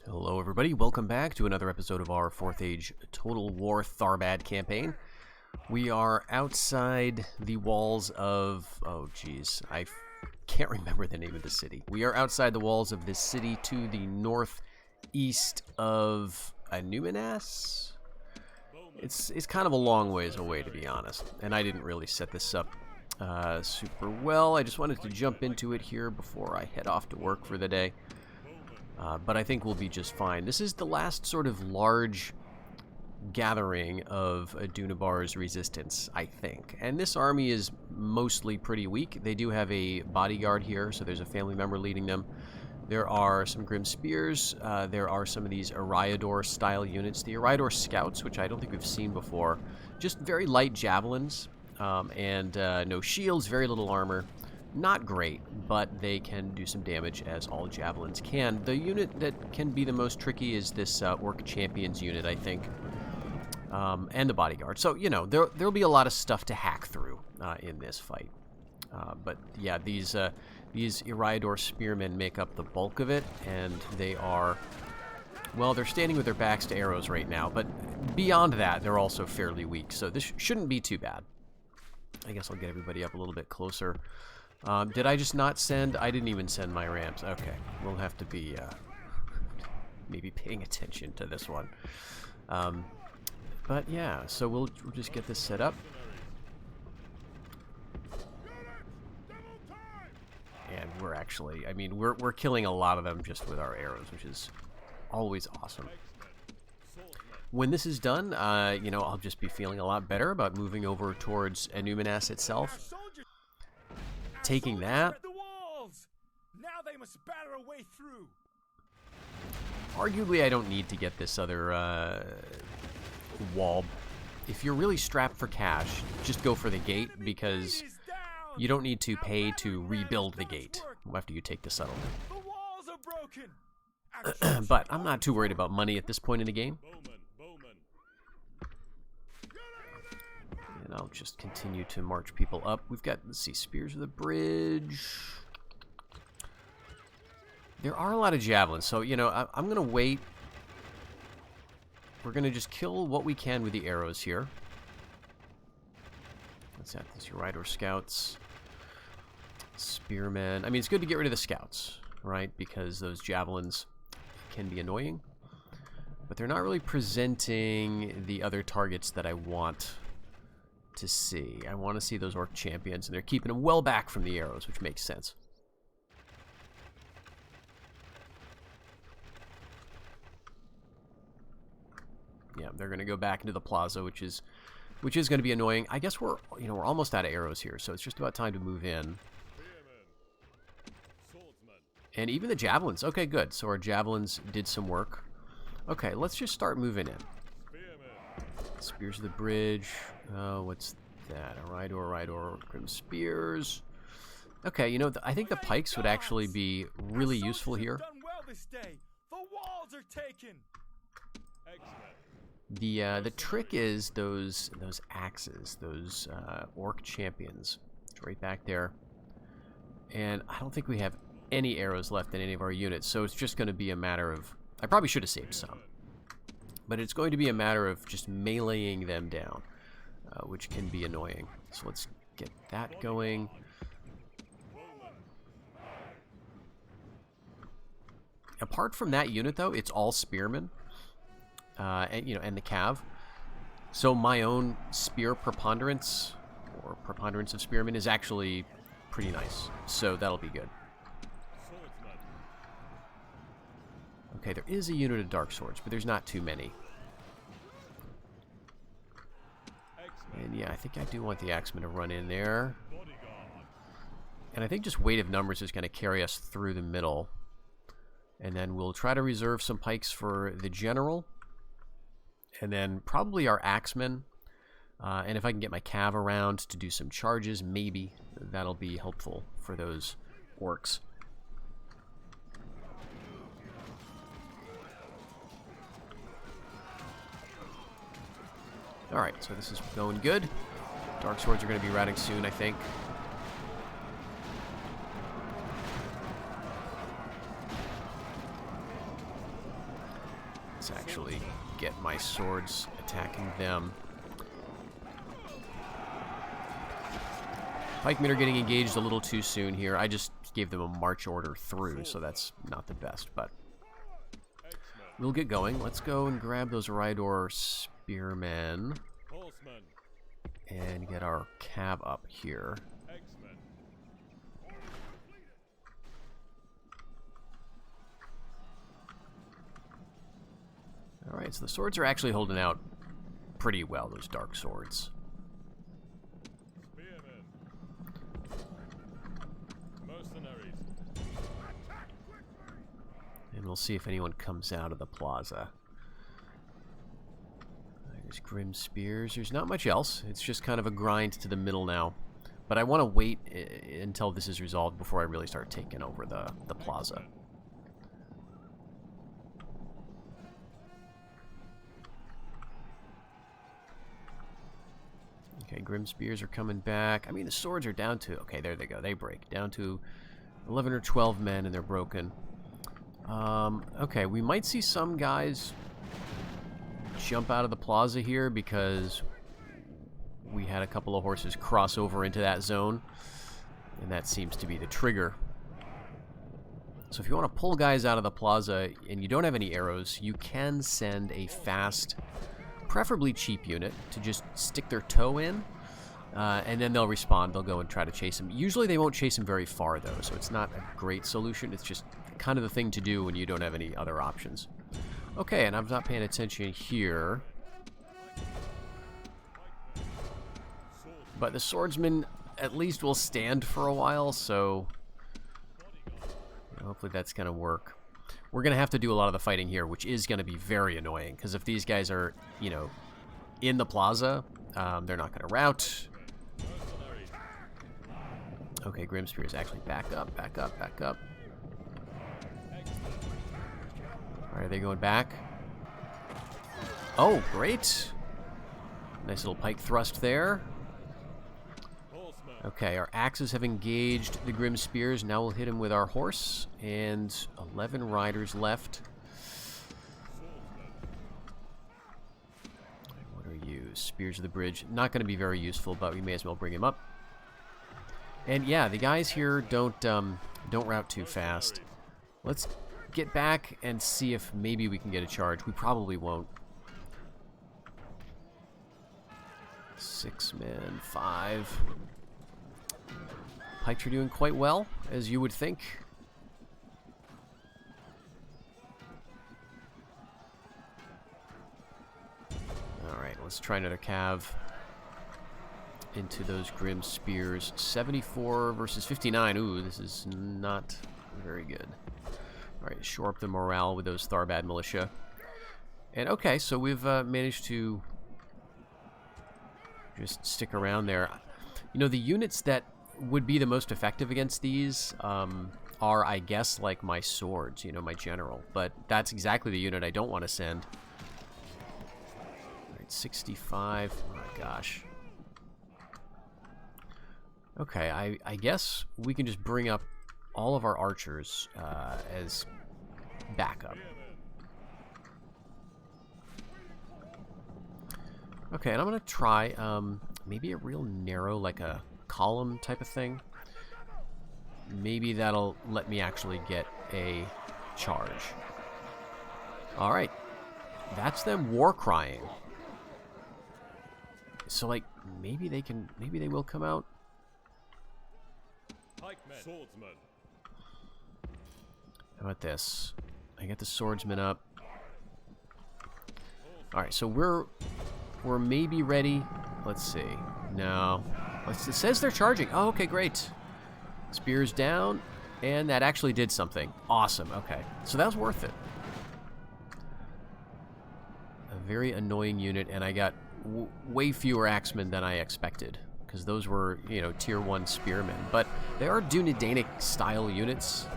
Hello everybody, welcome back to another episode of our 4th Age Total War Tharbad campaign. We are outside the walls of... oh geez, I can't remember the name of the city. We are outside the walls of this city to the northeast of Annuminas. It's kind of a long ways away, to be honest, and I didn't really set this up super well. I just wanted to jump into it here before I head off to work for the day. But I think we'll be just fine. This is the last sort of large gathering of Adunabar's resistance, I think. And this army is mostly pretty weak. They do have a bodyguard here, so there's a family member leading them. There are some Grim Spears. There are some of these Eriador-style units. The Eriador Scouts, which I don't think we've seen before. Just very light javelins, and no shields, very little armor. Not great, but they can do some damage, as all javelins can. The unit that can be the most tricky is this Orc Champions unit, I think, and the bodyguard. So, you know, there'll be a lot of stuff to hack through in this fight. But, yeah, these Eriador Spearmen make up the bulk of it, and they are... well, they're standing with their backs to arrows right now, but beyond that, they're also fairly weak, so this shouldn't be too bad. I guess I'll get everybody up a little bit closer. Did I just not send? I didn't even send my Rams. Okay, we'll have to be maybe paying attention to this one. But yeah, so we'll just get this set up. And we're actually, I mean, we're killing a lot of them just with our arrows, which is always awesome. When this is done, you know, I'll just be feeling a lot better about moving over towards Annuminas itself. Taking that. Now they must batter a way through. Arguably, I don't need to get this other wall. If you're really strapped for cash, just go for the gate, because you don't need to pay to rebuild the gate after you take the settlement. The walls are broken. But I'm not too worried about money at this point in the game. And I'll just continue to march people up. We've got, let's see, Spears of the Bridge. There are a lot of javelins, so, you know, I'm going to wait. We're going to just kill what we can with the arrows here. What's that? These Eriador Scouts. Spearmen. I mean, it's good to get rid of the Scouts, right? Because those javelins can be annoying. But they're not really presenting the other targets that I want to see. I want to see those Orc Champions, and they're keeping them well back from the arrows, which makes sense. Yeah, they're going to go back into the plaza, which is going to be annoying. I guess we're almost out of arrows here, so it's just about time to move in. And even the javelins. Okay, good. So our javelins did some work. Okay, let's just start moving in. Spears of the Bridge. What's that? Eriador, Grim Spears. Okay, you know, I think the pikes would actually be really useful here. The trick is those axes, those Orc Champions. It's right back there. And I don't think we have any arrows left in any of our units, so it's just going to be a matter of... I probably should have saved some. But it's going to be a matter of just meleeing them down, which can be annoying. So let's get that going. Apart from that unit, though, it's all spearmen, and the cav. So my own spear preponderance, or preponderance of spearmen, is actually pretty nice. So that'll be good. Okay, there is a unit of dark swords, but there's not too many. And yeah, I think I do want the axemen to run in there. And I think just weight of numbers is going to carry us through the middle. And then we'll try to reserve some pikes for the general. And then probably our axemen. And if I can get my cav around to do some charges, maybe that'll be helpful for those orcs. Alright, so this is going good. Dark swords are going to be routing soon, I think. Let's actually get my swords attacking them. Pikemen are getting engaged a little too soon here. I just gave them a march order through, so that's not the best, but we'll get going. Let's go and grab those Rhydor spearmen and get our cav up here. Alright, so the swords are actually holding out pretty well, those dark swords. And we'll see if anyone comes out of the plaza. There's Grim Spears. There's not much else. It's just kind of a grind to the middle now. But I want to wait until this is resolved before I really start taking over the plaza. Okay, Grim Spears are coming back. I mean, the swords are down to... Okay, there they go. They break. Down to 11 or 12 men, and they're broken. Okay, we might see some guys jump out of the plaza here because we had a couple of horses cross over into that zone, and that seems to be the trigger. So if you want to pull guys out of the plaza and you don't have any arrows, you can send a fast, preferably cheap unit to just stick their toe in, and then they'll respawn. They'll go and try to chase him. Usually they won't chase him very far, though, so it's not a great solution. It's just kind of the thing to do when you don't have any other options. Okay, and I'm not paying attention here. But the swordsman at least will stand for a while, so hopefully that's going to work. We're going to have to do a lot of the fighting here, which is going to be very annoying, because if these guys are, you know, in the plaza, they're not going to rout. Okay, Grimspear is actually back up, back up, back up. Alright, are they going back? Oh, great. Nice little pike thrust there. Okay, our axes have engaged the Grim Spears. Now we'll hit him with our horse. And 11 riders left. What are you? Spears of the Bridge. Not going to be very useful, but we may as well bring him up. And yeah, the guys here don't rout too fast. Let's get back and see if maybe we can get a charge. We probably won't. 6 men, 5. Pikes are doing quite well, as you would think. Alright, let's try another cav into those Grim Spears. 74 versus 59. Ooh, this is not very good. Alright, shore up the morale with those Tharbad militia. And okay, so we've managed to just stick around there. You know, the units that would be the most effective against these are, I guess, like my swords, you know, my general. But that's exactly the unit I don't want to send. Alright, 65. Oh my gosh. Okay, I guess we can just bring up all of our archers as backup. Okay, and I'm going to try maybe a real narrow, like a column type of thing. Maybe that'll let me actually get a charge. Alright. That's them war crying. So, like, maybe they will come out. Swordsman. How about this? I get the swordsman up. Alright, so we're maybe ready. Let's see. No. It says they're charging. Oh, okay, great. Spears down, and that actually did something. Awesome, okay. So that was worth it. A very annoying unit, and I got way fewer axemen than I expected, because those were, you know, tier 1 spearmen. But they are Dunedainic style units.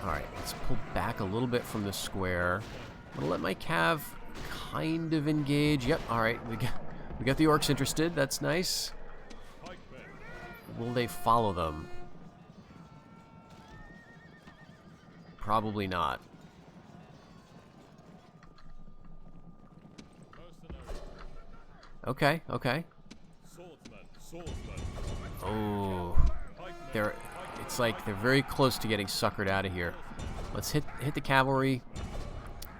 Alright, let's pull back a little bit from the square. I'm gonna let my cav kind of engage. Yep, alright, we got the orcs interested. That's nice. Will they follow them? Probably not. Okay, okay. Oh, it's like they're very close to getting suckered out of here. Let's hit the cavalry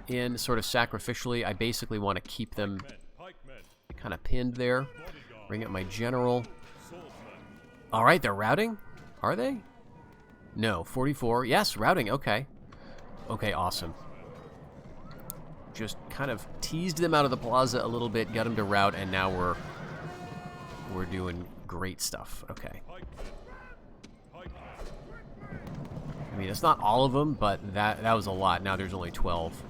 in sort of sacrificially. I basically want to keep them kind of pinned there. Bring up my general. All right, they're routing? Are they? No, 44. Yes, routing. Okay. Okay, awesome. Just kind of teased them out of the plaza a little bit, got them to rout, and now we're doing great stuff. Okay. I mean, it's not all of them, but that was a lot. Now there's only 12.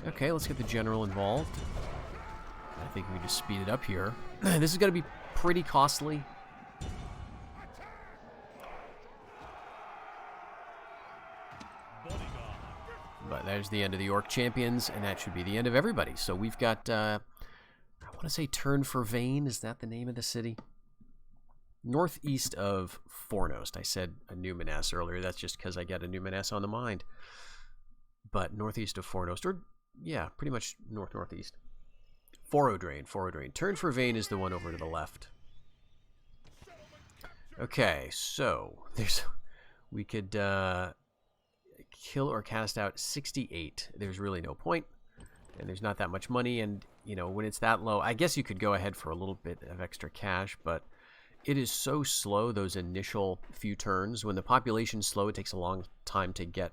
Okay, let's get the general involved. I think we can just speed it up here. This is going to be pretty costly. But there's the end of the Orc champions, and that should be the end of everybody. So we've got, I want to say Tirn-fervain. Is that the name of the city? Northeast of Fornost. I said Annuminas earlier. That's just because I got Annuminas on the mind. But northeast of Fornost, or yeah, pretty much northeast. Forodrain. Tirn-fervain is the one over to the left. Okay, so we could kill or cast out 68. There's really no point, and there's not that much money, and you know, when it's that low, I guess you could go ahead for a little bit of extra cash, but it is so slow, those initial few turns. When the population's slow, it takes a long time to get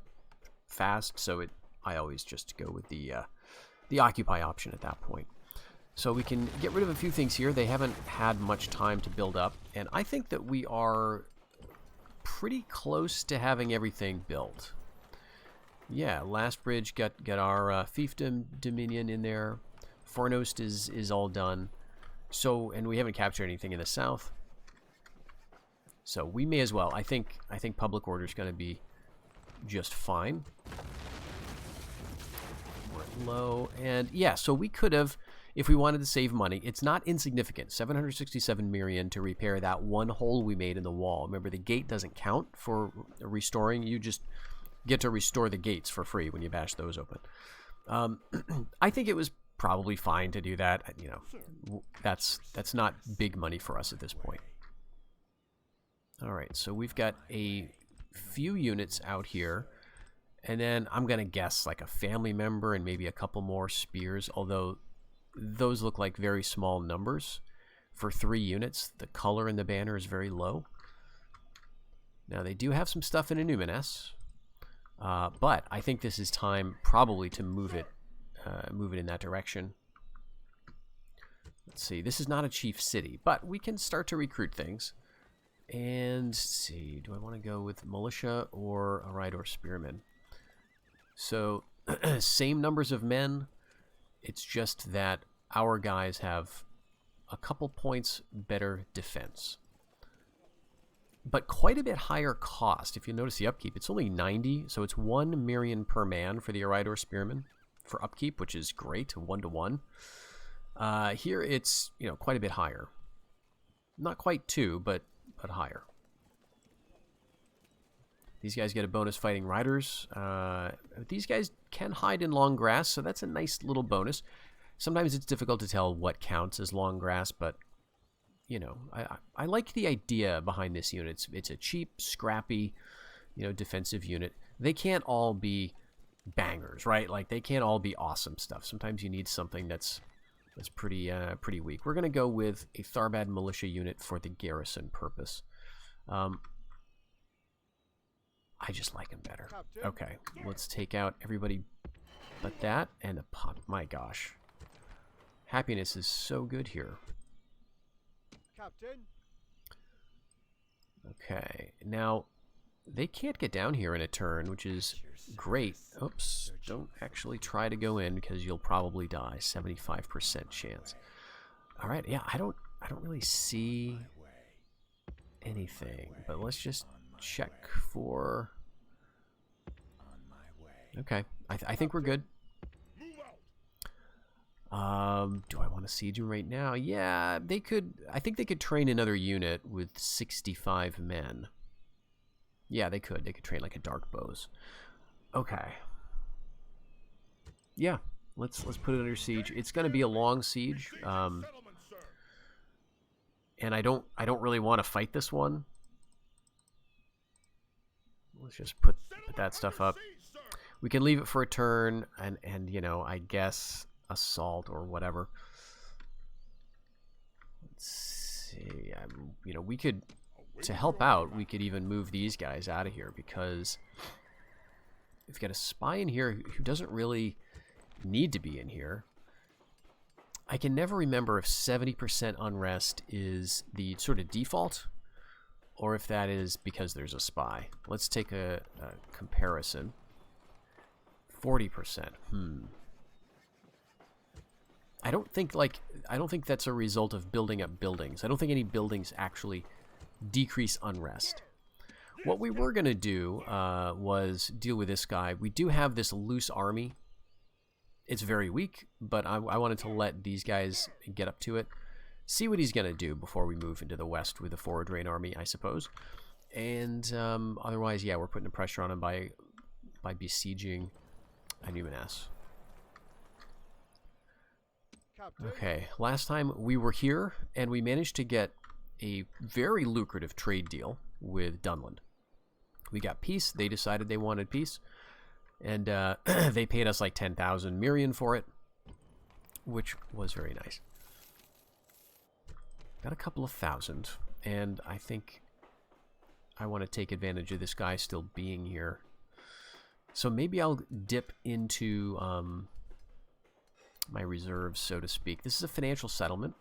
fast, so I always just go with the occupy option at that point. So we can get rid of a few things here. They haven't had much time to build up, and I think that we are pretty close to having everything built. Yeah, last bridge got our fiefdom dominion in there. Fornost is all done. So, and we haven't captured anything in the south. So we may as well. I think public order is going to be just fine. We're low, and yeah, so we could have, if we wanted to save money, it's not insignificant. 767 million to repair that one hole we made in the wall. Remember, the gate doesn't count for restoring. You just get to restore the gates for free when you bash those open. I think it was probably fine to do that. You know, that's not big money for us at this point. All right, so we've got a few units out here, and then I'm gonna guess like a family member and maybe a couple more spears, although those look like very small numbers for 3 units. The color in the banner is very low. Now they do have some stuff in Annuminas, but I think this is time probably to move it in that direction. Let's see, this is not a chief city, but we can start to recruit things. And let's see, do I want to go with militia or a Ride or Spearman? So, same numbers of men. It's just that our guys have a couple points better defense. But quite a bit higher cost. If you notice the upkeep, it's only 90, so it's 1 million per man for the Aridor Spearman for upkeep, which is great, 1-to-1. Here it's, you know, quite a bit higher. Not quite 2, but higher. These guys get a bonus fighting riders. These guys can hide in long grass, so that's a nice little bonus. Sometimes it's difficult to tell what counts as long grass, but you know, I like the idea behind this unit. It's a cheap, scrappy, you know, defensive unit. They can't all be bangers, right? Like they can't all be awesome stuff. Sometimes you need something that's pretty weak. We're gonna go with a Tharbad militia unit for the garrison purpose. I just like them better. Okay, let's take out everybody but that and the pop. My gosh, happiness is so good here. Captain. Okay, now they can't get down here in a turn, which is great. Oops, don't actually try to go in because you'll probably die. 75% chance. All right, yeah, I don't really see anything, but let's just check for. Okay, I think we're good. Do I want to siege him right now? Yeah, they could. I think they could train another unit with 65 men. Yeah, they could. They could train like a dark bows. Okay. Yeah, Let's put it under siege. It's going to be a long siege, and I don't really want to fight this one. Let's just put that stuff up. We can leave it for a turn, and you know, I guess assault or whatever. Let's see. You know, we could, to help out, we could even move these guys out of here, because we've got a spy in here who doesn't really need to be in here. I can never remember if 70% unrest is the sort of default, or if that is because there's a spy. Let's take a comparison. 40%. I don't think that's a result of building up buildings. I don't think any buildings actually decrease unrest. What we were going to do was deal with this guy. We do have this loose army. It's very weak, but I wanted to let these guys get up to it. See what he's going to do before we move into the west with the forward rain army, I suppose. And otherwise, yeah, we're putting the pressure on him by besieging Annuminas. Okay, last time we were here, and we managed to get a very lucrative trade deal with Dunland. We got peace. They decided they wanted peace. And they paid us like 10,000 Mirian for it, which was very nice. Got a couple of thousand, and I think I want to take advantage of this guy still being here. So maybe I'll dip into my reserves, so to speak. This is a financial settlement.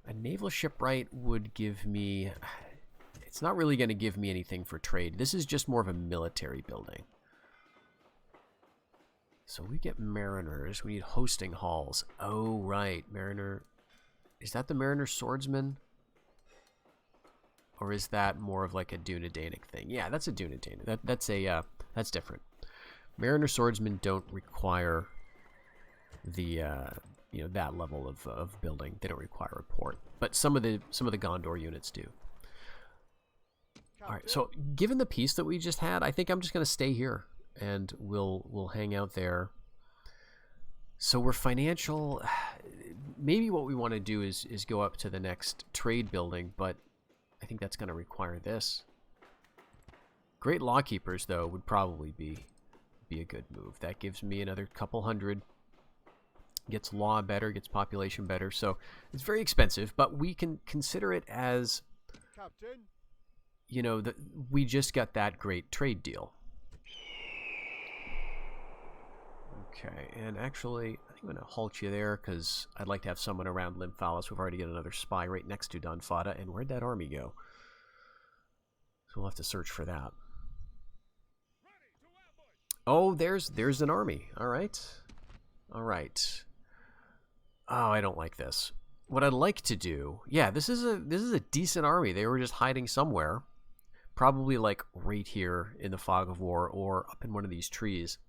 A naval shipwright would give me... It's not really going to give me anything for trade. This is just more of a military building. So we get mariners. We need hosting halls. Oh, right. Mariner... Is that the Mariner Swordsman? Or is that more of like a Dunedainic thing? Yeah, that's a Dunedainic. That's different. Mariner Swordsmen don't require the you know, that level of building. They don't require a port, but some of the Gondor units do. All right. So given the peace that we just had, I think I'm just going to stay here, and we'll hang out there. So we're financial. Maybe what we want to do is go up to the next trade building, but I think that's going to require this. Great Lawkeepers, though, would probably be a good move. That gives me another couple hundred. Gets law better, gets population better. So it's very expensive, but we can consider it as, Captain. you know, we just got that great trade deal. Okay, and actually, I think I'm going to halt you there, because I'd like to have someone around Lymphalis. We've already got another spy right next to Donfada, and where'd that army go? So we'll have to search for that. Oh, there's an army. All right. All right. Oh, I don't like this. What I'd like to do... Yeah, this is a decent army. They were just hiding somewhere. Probably like right here in the fog of war, or up in one of these trees.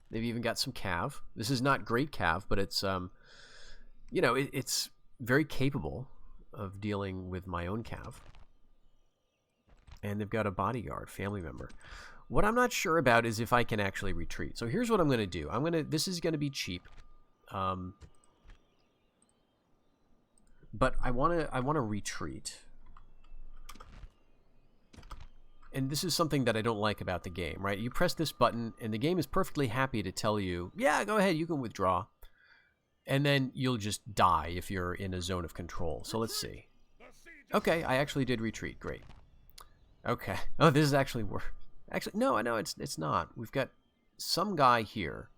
They've even got some cav. This is not great cav, but it's, you know, it's very capable of dealing with my own cav. And they've got a bodyguard, family member. What I'm not sure about is if I can actually retreat. So here's what I'm going to do. This is going to be cheap. But I want to retreat. And this is something that I don't like about the game, right? You press this button, and the game is perfectly happy to tell you, yeah, go ahead, you can withdraw. And then you'll just die if you're in a zone of control. So let's see. Okay, I actually did retreat. Great. Okay. Oh, this is actually work. Actually, no, I know it's not. We've got some guy here.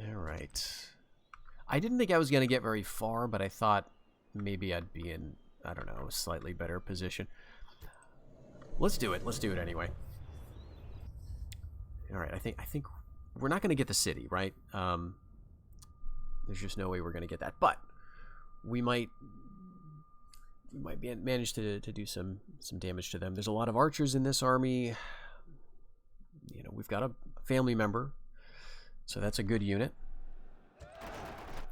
All right. I didn't think I was going to get very far, but I thought maybe I'd be in, I don't know, a slightly better position. Let's do it. Let's do it anyway. All right. I think we're not going to get the city, right? There's just no way we're going to get that, but we might manage to do some damage to them. There's a lot of archers in this army. You know, we've got a family member, so that's a good unit.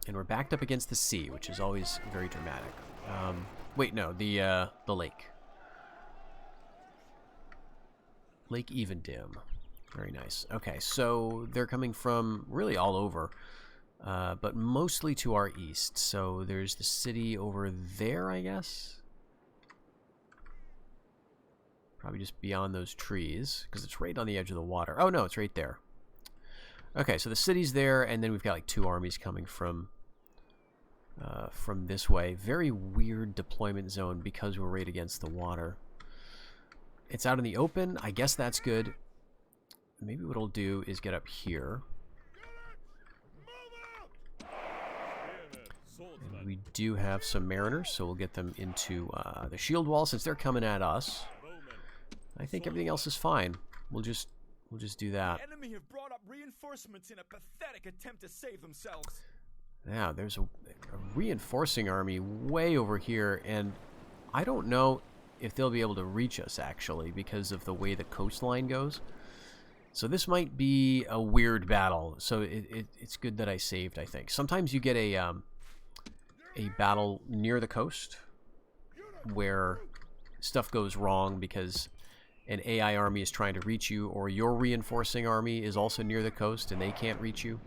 And we're backed up against the sea, which is always very dramatic. Wait, no, the lake. Lake Evendim. Very nice. Okay, so they're coming from really all over, but mostly to our east. So there's the city over there, I guess. Probably just beyond those trees, because it's right on the edge of the water. Oh, no, it's right there. Okay, so the city's there, and then we've got like 2 armies coming from this way. Very weird deployment zone because we're right against the water. It's out in the open. I guess that's good. Maybe what I'll do is get up here. And we do have some mariners, so we'll get them into the shield wall since they're coming at us. I think everything else is fine. We'll just do that. The enemy have brought up reinforcements in a pathetic attempt to save themselves. Now, there's a reinforcing army way over here, and I don't know if they'll be able to reach us, actually, because of the way the coastline goes. So this might be a weird battle, so it's good that I saved, I think. Sometimes you get a battle near the coast where stuff goes wrong because an AI army is trying to reach you, or your reinforcing army is also near the coast and they can't reach you.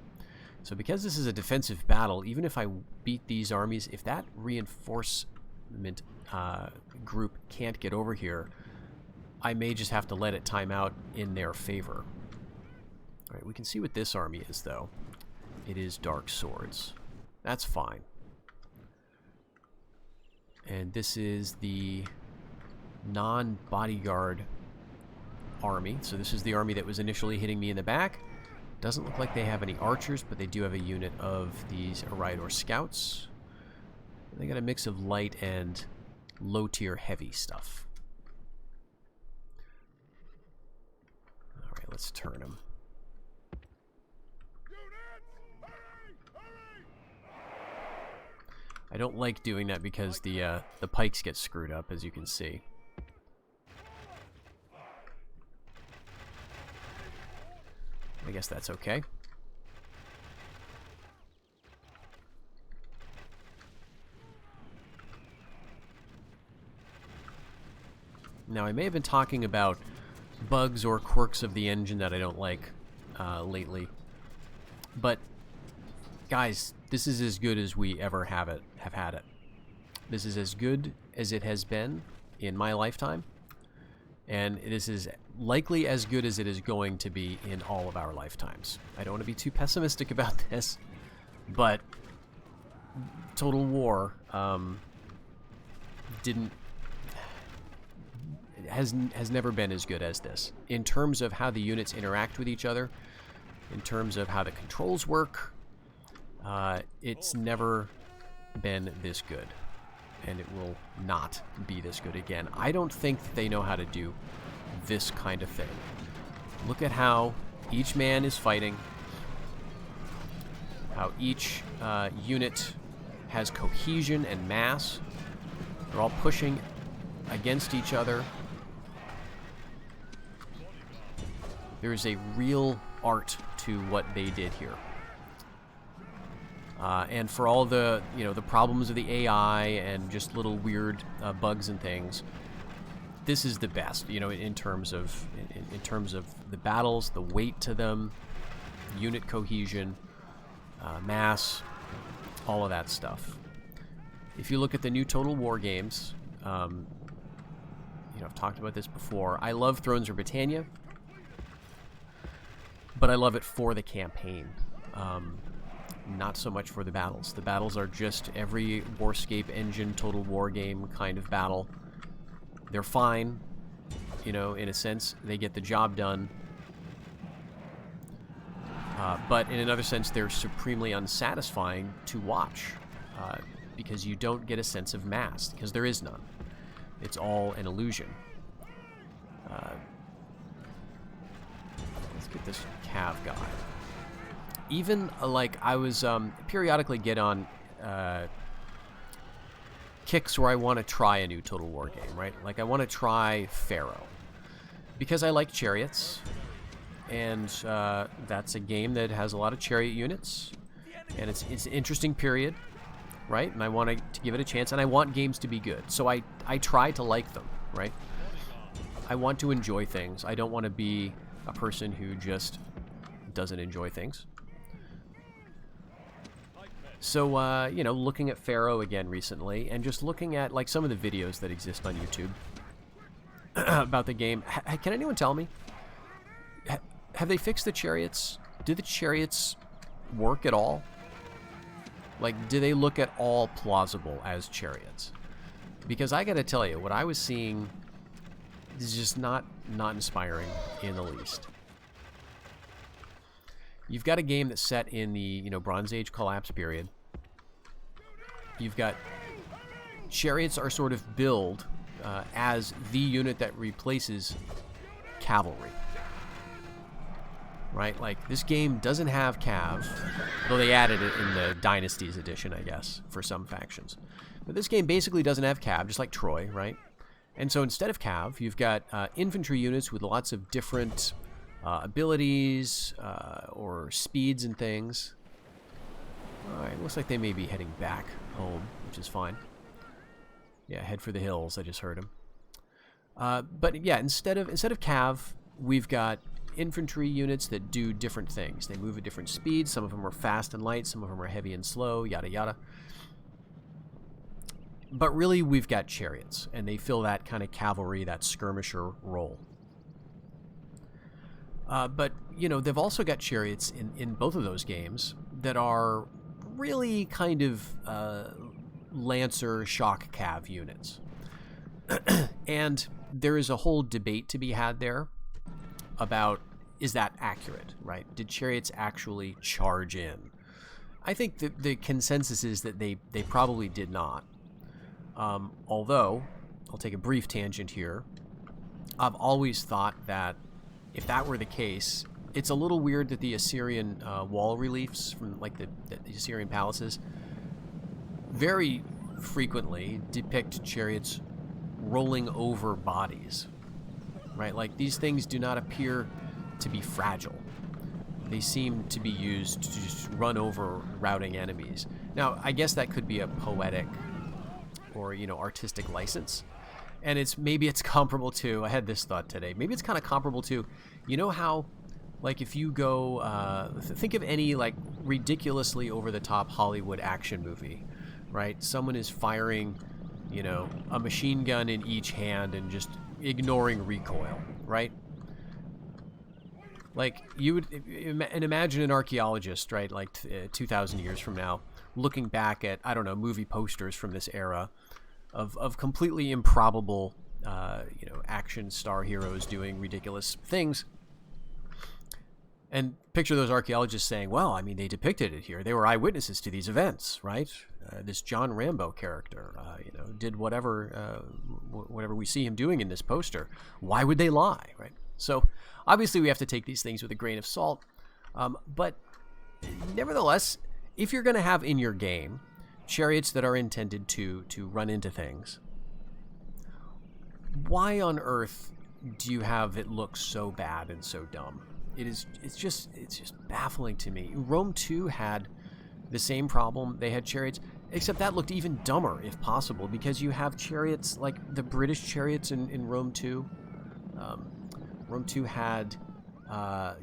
So because this is a defensive battle, even if I beat these armies, if that reinforcement group can't get over here, I may just have to let it time out in their favor. Alright, we can see what this army is, though. It is dark swords. That's fine. And this is the non-bodyguard army. So this is the army that was initially hitting me in the back. Doesn't look like they have any archers, but they do have a unit of these Eridor scouts. They got a mix of light and low-tier heavy stuff. Alright, let's turn them. I don't like doing that because the pikes get screwed up, as you can see. I guess that's okay. Now, I may have been talking about bugs or quirks of the engine that I don't like lately, but guys, this is as good as we ever have had it. This is as good as it has been in my lifetime, and this is likely as good as it is going to be in all of our lifetimes. I don't want to be too pessimistic about this, but Total War has never been as good as this in terms of how the units interact with each other, in terms of how the controls work. It's never been this good, and it will not be this good again. I don't think that they know how to do this kind of thing. Look at how each man is fighting, how each unit has cohesion and mass. They're all pushing against each other. There is a real art to what they did here. And for all the, the problems of the AI and just little weird bugs and things, this is the best, in terms of the battles, the weight to them, unit cohesion, mass, all of that stuff. If you look at the new Total War games, I've talked about this before. I love Thrones of Britannia, but I love it for the campaign. Not so much for the battles. The battles are just every Warscape engine Total War game kind of battle. They're fine, in a sense. They get the job done. But in another sense, they're supremely unsatisfying to watch because you don't get a sense of mass, because there is none. It's all an illusion. Let's get this Cav guy. Even, I was periodically get on kicks where I want to try a new Total War game, right? Like, I want to try Pharaoh. Because I like chariots, and that's a game that has a lot of chariot units, and it's an interesting period, right? And I want to give it a chance, and I want games to be good. So I try to like them, right? I want to enjoy things. I don't want to be a person who just doesn't enjoy things. So, you know, looking at Pharaoh again recently, and just looking at, like, some of the videos that exist on YouTube about the game. Can anyone tell me? Have they fixed the chariots? Do the chariots work at all? Like, do they look at all plausible as chariots? Because I gotta tell you, what I was seeing is just not inspiring in the least. You've got a game that's set in the, you know, Bronze Age collapse period. You've got chariots are sort of billed as the unit that replaces cavalry. Right? Like, this game doesn't have cav, though they added it in the Dynasties edition, I guess, for some factions. But this game basically doesn't have cav, just like Troy, right? And so instead of cav, you've got infantry units with lots of different abilities or speeds and things. Alright, looks like they may be heading back home, which is fine. Yeah, head for the hills, I just heard him. But yeah, instead of cav, we've got infantry units that do different things. They move at different speeds. Some of them are fast and light, some of them are heavy and slow, yada yada. But really, we've got chariots, and they fill that kind of cavalry, that skirmisher role. But, you know, they've also got chariots in both of those games that are really kind of Lancer shock cav units. And there is a whole debate to be had there about, is that accurate, right? Did chariots actually charge in? I think that the consensus is that they probably did not. Although, I'll take a brief tangent here. I've always thought that if that were the case, it's a little weird that the Assyrian wall reliefs from, like, the Assyrian palaces very frequently depict chariots rolling over bodies, right? Like, these things do not appear to be fragile. They seem to be used to just run over routing enemies. Now, I guess that could be a poetic or, you know, artistic license. And maybe it's comparable to, I had this thought today, maybe it's kind of comparable to, you know how, like, if you go, think of any, like, ridiculously over-the-top Hollywood action movie, right? Someone is firing, you know, a machine gun in each hand and just ignoring recoil, right? Like, you would imagine an archaeologist, right, like 2,000 years from now, looking back at, I don't know, movie posters from this era of completely improbable, you know, action star heroes doing ridiculous things. And picture those archaeologists saying, well, I mean, they depicted it here. They were eyewitnesses to these events, right? This John Rambo character, you know, did whatever we see him doing in this poster. Why would they lie, right? So, obviously, we have to take these things with a grain of salt. But nevertheless, if you're going to have in your game chariots that are intended to run into things, why on earth do you have it look so bad and so dumb? It's just baffling to me. Rome 2 had the same problem. They had chariots, except that looked even dumber, if possible, because you have chariots like the British chariots in Rome 2. Rome 2 had,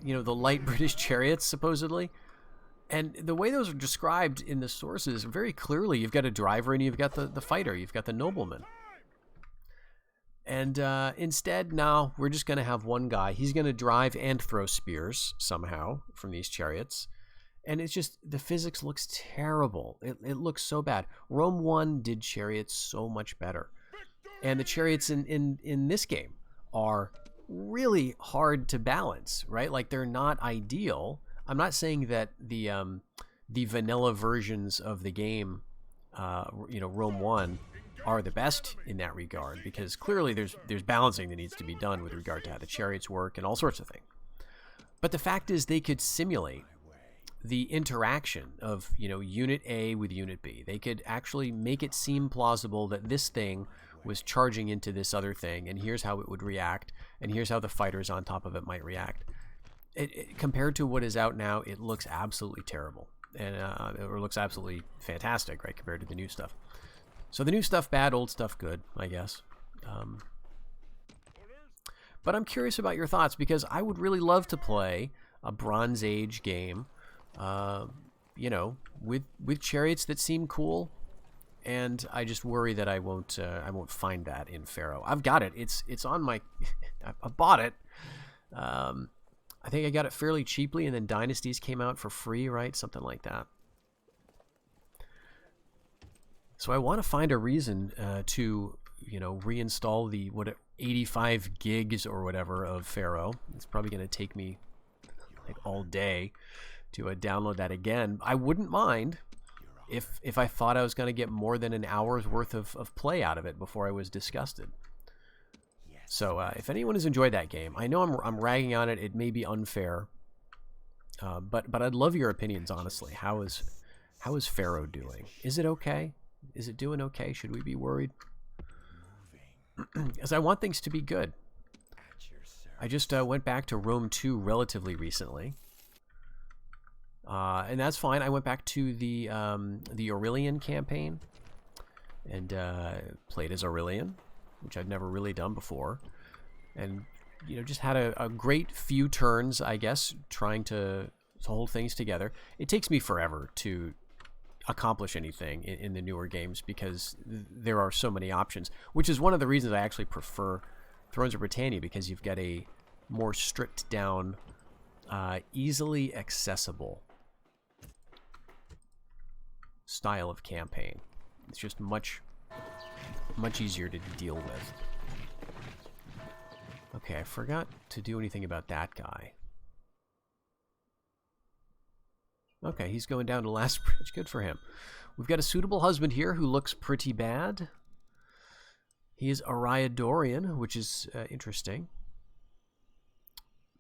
you know, the light British chariots, supposedly. And the way those are described in the sources, very clearly, you've got a driver and you've got the fighter, you've got the nobleman. And instead, now, we're just going to have one guy. He's going to drive and throw spears, somehow, from these chariots. And it's just, the physics looks terrible. It looks so bad. Rome 1 did chariots so much better. And the chariots in this game are really hard to balance, right? Like, they're not ideal. I'm not saying that the vanilla versions of the game, you know, Rome 1, are the best in that regard, because clearly there's balancing that needs to be done with regard to how the chariots work and all sorts of things. But the fact is, they could simulate the interaction of, you know, Unit A with Unit B. They could actually make it seem plausible that this thing was charging into this other thing, and here's how it would react, and here's how the fighters on top of it might react. Compared to what is out now, it looks absolutely terrible, and it looks absolutely fantastic, right, compared to the new stuff. So the new stuff bad, old stuff good, I guess. But I'm curious about your thoughts, because I would really love to play a Bronze Age game, you know, with chariots that seem cool. And I just worry that I won't find that in Pharaoh. I've got it. It's on my. I bought it. I think I got it fairly cheaply, and then Dynasties came out for free, right? Something like that. So I want to find a reason to, you know, reinstall the 85 gigs or whatever of Pharaoh. It's probably going to take me like all day to download that again. I wouldn't mind if I thought I was going to get more than an hour's worth of play out of it before I was disgusted. So if anyone has enjoyed that game, I know I'm ragging on it. It may be unfair, but I'd love your opinions, honestly. How is Pharaoh doing? Is it okay? Is it doing okay? Should we be worried? Because I want things to be good. I just went back to Rome 2 relatively recently. And that's fine. I went back to the Aurelian campaign and played as Aurelian, which I've never really done before. And, you know, just had a great few turns, I guess, trying to hold things together. It takes me forever to accomplish anything in the newer games because there are so many options, which is one of the reasons I actually prefer Thrones of Britannia, because you've got a more stripped down, easily accessible style of campaign. It's just much easier to deal with. Okay, I forgot to do anything about that guy. Okay, he's going down to last bridge. Good for him. We've got a suitable husband here who looks pretty bad. He is Ariadorian, which is interesting.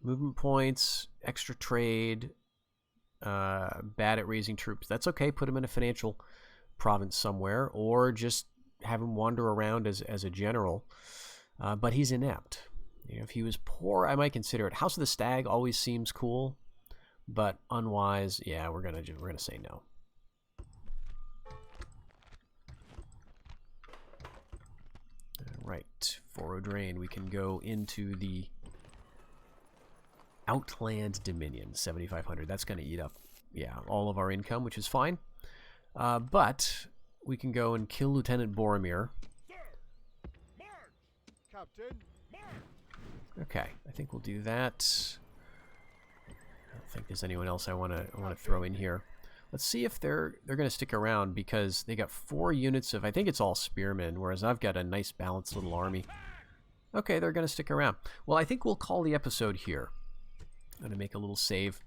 Movement points, extra trade, bad at raising troops. That's okay. Put him in a financial province somewhere, or just have him wander around as a general. But he's inept. You know, if he was poor, I might consider it. House of the Stag always seems cool, but unwise. Yeah, we're gonna say no. All right, for Odrain, we can go into the Outland Dominion, 7,500. That's going to eat up, yeah, all of our income, which is fine. But we can go and kill Lieutenant Boromir. Okay, I think we'll do that. I don't think there's anyone else I want to throw in here. Let's see if they're going to stick around, because they got 4 units of, I think it's all spearmen, whereas I've got a nice balanced little army. Okay, they're going to stick around. Well, I think we'll call the episode here. I'm going to make a little save.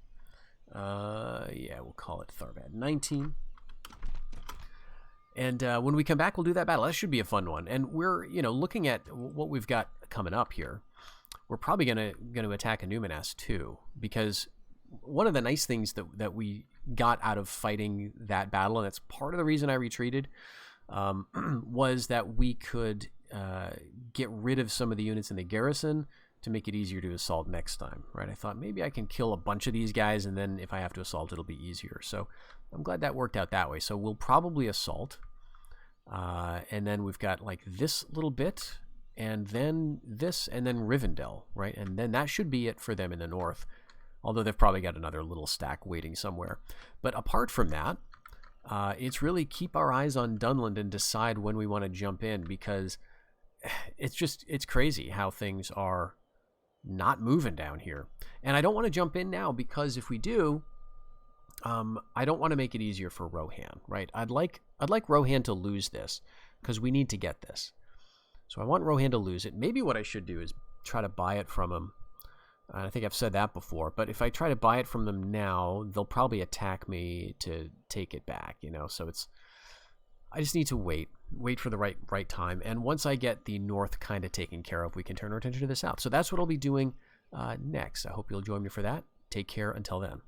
Yeah, we'll call it Tharbad 19. And when we come back, we'll do that battle. That should be a fun one. And we're, you know, looking at what we've got coming up here. We're probably going to attack Annuminas too, because one of the nice things that we got out of fighting that battle, and that's part of the reason I retreated, was that we could get rid of some of the units in the garrison to make it easier to assault next time, right? I thought maybe I can kill a bunch of these guys, and then if I have to assault, it'll be easier. So I'm glad that worked out that way. So we'll probably assault, and then we've got like this little bit, and then this, and then Rivendell, right? And then that should be it for them in the north, although they've probably got another little stack waiting somewhere. But apart from that, it's really keep our eyes on Dunland and decide when we want to jump in, because it's crazy how things are not moving down here. And I don't want to jump in now, because if we do, I don't want to make it easier for Rohan, right? I'd like Rohan to lose this, because we need to get this. So I want Rohan to lose it. Maybe what I should do is try to buy it from him. I think I've said that before, but if I try to buy it from them now, they'll probably attack me to take it back, you know. So I just need to wait for the right time. And once I get the north kind of taken care of, we can turn our attention to the south. So that's what I'll be doing next. I hope you'll join me for that. Take care until then.